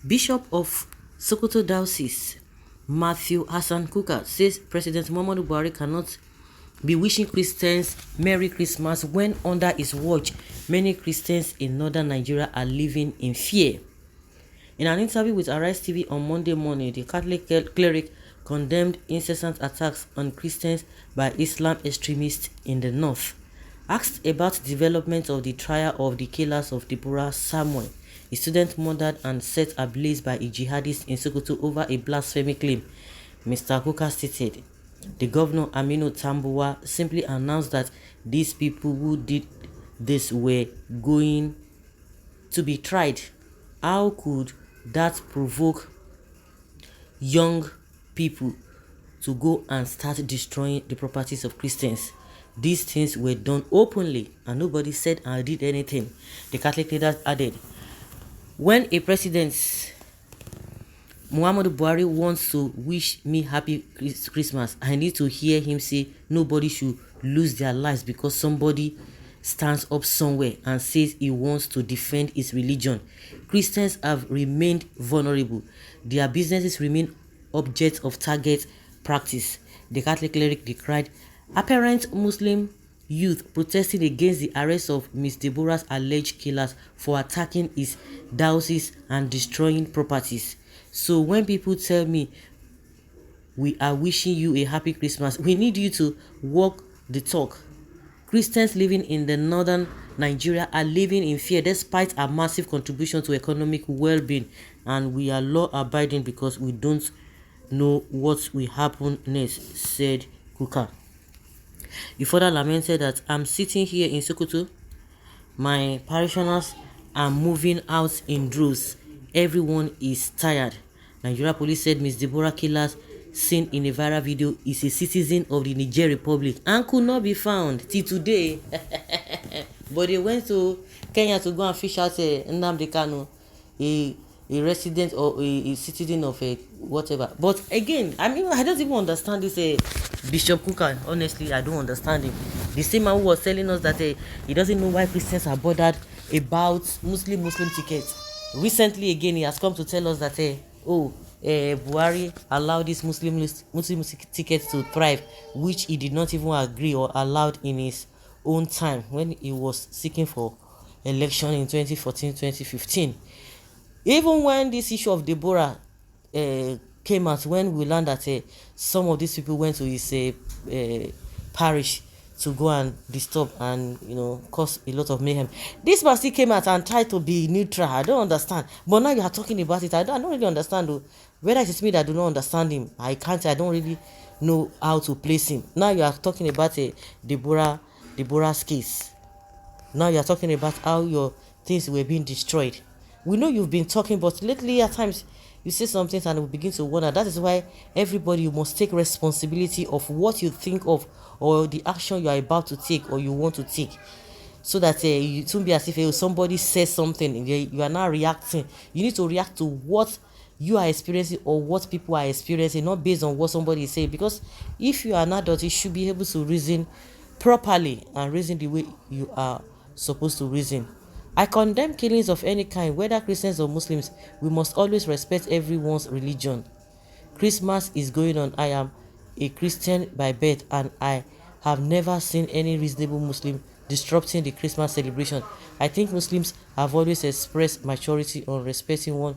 Bishop of Sokoto Diocese, Matthew Hassan Kuka, says President Muhammadu Buhari cannot be wishing Christians Merry Christmas when under his watch, many Christians in northern Nigeria are living in fear. In an interview with Arise TV on Monday morning, the Catholic cleric condemned incessant attacks on Christians by Islam extremists in the north. Asked about development of the trial of the killers of Deborah Samuel, a student murdered and set ablaze by a jihadist in Sokoto over a blasphemy claim, Mr. Kuka stated, the governor Aminu Tambuwa simply announced that these people who did this were going to be tried. How could that provoke young people to go and start destroying the properties of Christians? These things were done openly and nobody said or did anything. The Catholic leaders added, when a president, Muhammadu Buhari, wants to wish me happy Christmas, I need to hear him say nobody should lose their lives because somebody stands up somewhere and says he wants to defend his religion. Christians have remained vulnerable. Their businesses remain objects of target practice. The Catholic cleric decried apparent Muslim youth protesting against the arrest of Miss Deborah's alleged killers for attacking his diocese and destroying properties. So when people tell me we are wishing you a happy Christmas, we need you to walk the talk. Christians living in the northern Nigeria are living in fear despite a massive contribution to economic well-being, and we are law-abiding because we don't know what will happen next, said Kuka. He further lamented that I'm sitting here in Sokoto, my parishioners are moving out in droves, everyone is tired. Nigeria police said Miss Deborah killers seen in a viral video is a citizen of the Niger Republic and could not be found till today. But they went to Kenya to go and fish out Nnamdi Kanu, a resident or a citizen of a whatever. But again, I mean, I don't even understand this Bishop Kuka. Honestly, I don't understand him. The same man who was telling us that he doesn't know why Christians are bothered about Muslim tickets. Recently, again, he has come to tell us that Buhari allowed these Muslim tickets to thrive, which he did not even agree or allowed in his own time when he was seeking for election in 2014-2015. Even when this issue of Deborah came out, when we learned that some of these people went to his parish to go and disturb and cause a lot of mayhem, this man still came out and tried to be neutral. I don't understand. But now you are talking about it. I don't really understand though. Whether it's me that do not understand him, I don't really know how to place him. Now you are talking about Deborah's case. Now you are talking about how your things were being destroyed. We know you've been talking, but lately at times you say some things and we begin to wonder. That is why everybody must take responsibility of what you think of or the action you are about to take or you want to take, so that you don't be as if somebody says something, you are not reacting. You need to react to what you are experiencing or what people are experiencing, not based on what somebody is saying. Because if you are an adult, you should be able to reason properly and reason the way you are supposed to reason. I condemn killings of any kind, whether Christians or Muslims. We must always respect everyone's religion. Christmas is going on. I am a Christian by birth and I have never seen any reasonable Muslim disrupting the Christmas celebration. I think Muslims have always expressed maturity on respecting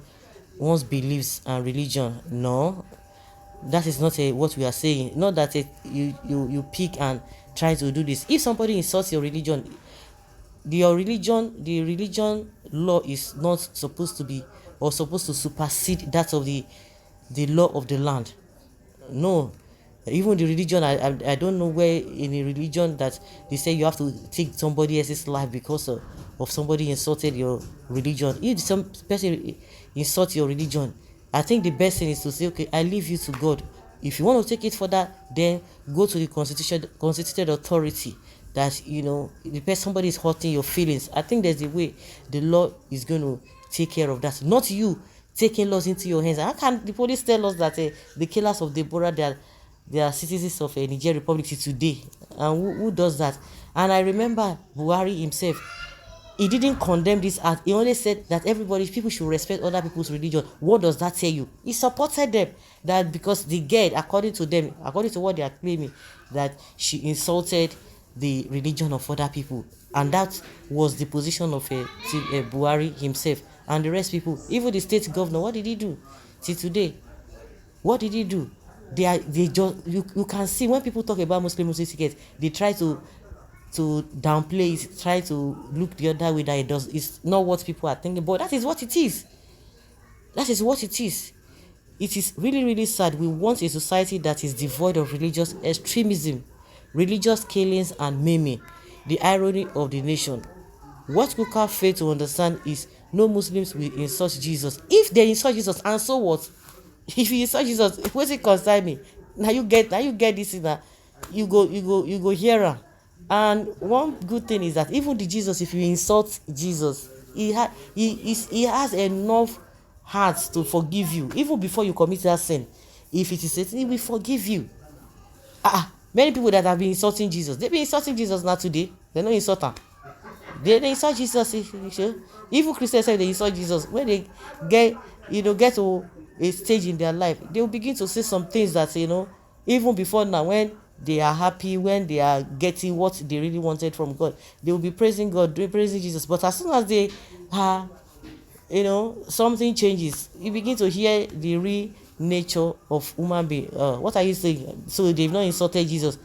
one's beliefs and religion. No, that is not what we are saying. Not that you pick and try to do this. If somebody insults your religion, the religion law is not supposed to be or supposed to supersede that of the law of the land. No, even the religion, I don't know where in a religion that they say you have to take somebody else's life because of somebody insulted your religion. If some person insults your religion, I think the best thing is to say, okay, I leave you to God. If you want to take it further, then go to the constituted authority. That the somebody is hurting your feelings. I think there's a way the law is going to take care of that, not you taking laws into your hands. How can the police tell us that the killers of Deborah, they are citizens of Niger Republic today? And who does that? And I remember Buhari himself He didn't condemn this act. He only said that people should respect other people's religion. What does that tell you? He supported them, that because the girl, according to them, according to what they are claiming, that she insulted the religion of other people, and that was the position of Buhari himself and the rest people. Even the state governor, what did he do till today? What did he do? They just, you can see when people talk about Muslim tickets, they try to downplay it, try to look the other way, that it's not what people are thinking, but that is what it is. That is what it is. It is really, really sad. We want a society that is devoid of religious extremism, religious killings and maiming. The irony of the nation. What Kuka fail to understand is no Muslims will insult Jesus. If they insult Jesus, and so what? If you insult Jesus, what's it concern me? Now you get this in that you go hear her. And one good thing is that even the Jesus, if you insult Jesus, he has enough heart to forgive you even before you commit that sin. If it is a sin, he will forgive you. Many people that have been insulting Jesus, they've been insulting Jesus now today. They don't insult him. They insult Jesus. Even Christians say they insult Jesus. When they get to a stage in their life, they will begin to say some things that even before now, when they are happy, when they are getting what they really wanted from God, they will be praising God, praising Jesus. But as soon as they something changes, you begin to hear the real nature of human being. What are you saying? So they've not insulted Jesus.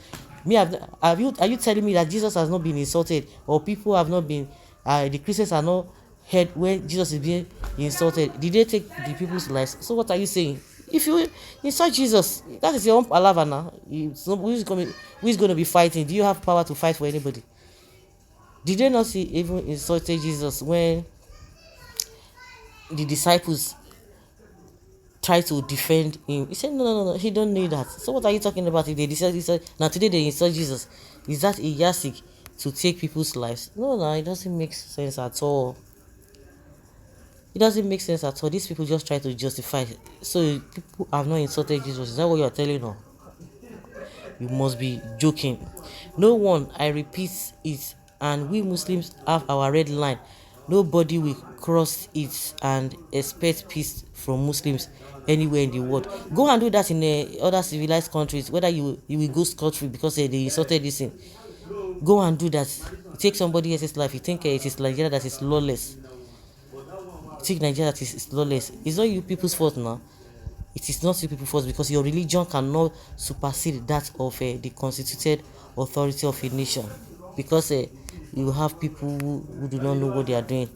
Are you telling me that Jesus has not been insulted, or people have not been the Christians are not heard when Jesus is being insulted? Did they take the people's lives? So what are you saying? If you insult Jesus, that is your own palaver now. Who is going to be fighting? Do you have power to fight for anybody? Did they not see even insulted Jesus when the disciples try to defend him? He said, no, he don't need that. So what are you talking about? If they decide, now today they insult Jesus, is that a yasik to take people's lives? No, it doesn't make sense at all. It doesn't make sense at all. These people just try to justify it. So people have not insulted Jesus. Is that what you are telling them? You must be joking. No one, I repeat it, and we Muslims have our red line. Nobody will cross it and expect peace from Muslims anywhere in the world. Go and do that in other civilized countries, whether you will go scot-free because they insulted this thing. Go and do that. You take somebody else's life. You think it is Nigeria that is lawless. You think Nigeria that is lawless. It's not you people's fault now. It is not you people's fault, because your religion cannot supersede that of the constituted authority of a nation. Because you have people who do not know what they are doing.